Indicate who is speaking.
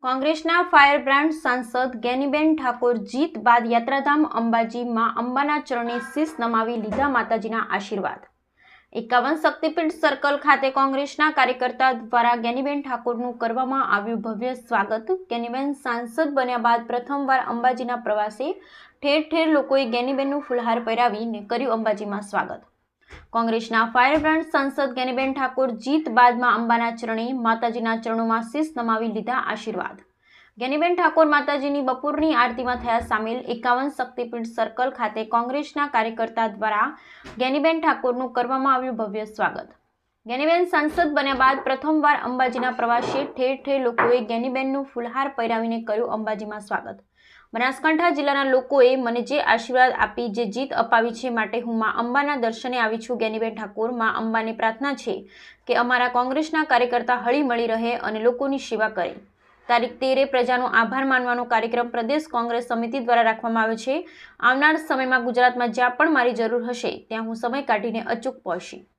Speaker 1: કોંગ્રેસના ફાયરબ્રાન્ડ સાંસદ જ્ઞાનીબેન ઠાકોર જીત બાદ યાત્રાધામ અંબાજી માં અંબાના ચરણે શીશ નમાવી લીધા માતાજીના આશીર્વાદ। 51 શક્તિપીઠ સર્કલ ખાતે કોંગ્રેસના કાર્યકર્તા દ્વારા જ્ઞાનીબેન ઠાકોરનું કરવામાં આવ્યું ભવ્ય સ્વાગત। જ્ઞાનીબેન સાંસદ બન્યા બાદ પ્રથમવાર અંબાજીના પ્રવાસે ઠેર ઠેર લોકોએ જ્ઞાનીબેનનું ફુલહાર પહેરાવીને કર્યું અંબાજીમાં સ્વાગત। કોંગ્રેસના ફાયરબ્રાન્ડ સાંસદ જ્ઞાનીબેન ઠાકોર જીત બાદમાં અંબાના ચરણે માતાજીના ચરણોમાં શીશ નમાવી લીધા આશીર્વાદ। જ્ઞાનીબેન ઠાકોર માતાજીની બપોરની આરતીમાં થયા સામેલ। 51 શક્તિપીઠ સર્કલ ખાતે કોંગ્રેસના કાર્યકર્તા દ્વારા જ્ઞાનીબેન ઠાકોરનું કરવામાં આવ્યું ભવ્ય સ્વાગત। જ્ઞાનીબેન સાંસદ બન્યા બાદ પ્રથમવાર અંબાજીના પ્રવાસે ઠેર ઠેર લોકોએ જ્ઞાનીબેનનું ફુલહાર પહેરાવીને કર્યું અંબાજીમાં સ્વાગત। બનાસકાંઠા જિલ્લાના લોકોએ મને જે આશીર્વાદ આપી, જે જીત અપાવી છે, માટે હું માં અંબાના દર્શને આવી છું। જ્ઞાનીબેન ઠાકોર માં અંબાને પ્રાર્થના છે કે અમારા કોંગ્રેસના કાર્યકર્તા હળી મળી રહે અને લોકોની સેવા કરે। તારીખ 13 પ્રજાનો આભાર માનવાનો કાર્યક્રમ પ્રદેશ કોંગ્રેસ સમિતિ દ્વારા રાખવામાં આવ્યો છે। આવનાર સમયમાં ગુજરાતમાં જ્યાં પણ મારી જરૂર હશે ત્યાં હું સમય કાઢીને અચૂક પહોંચી।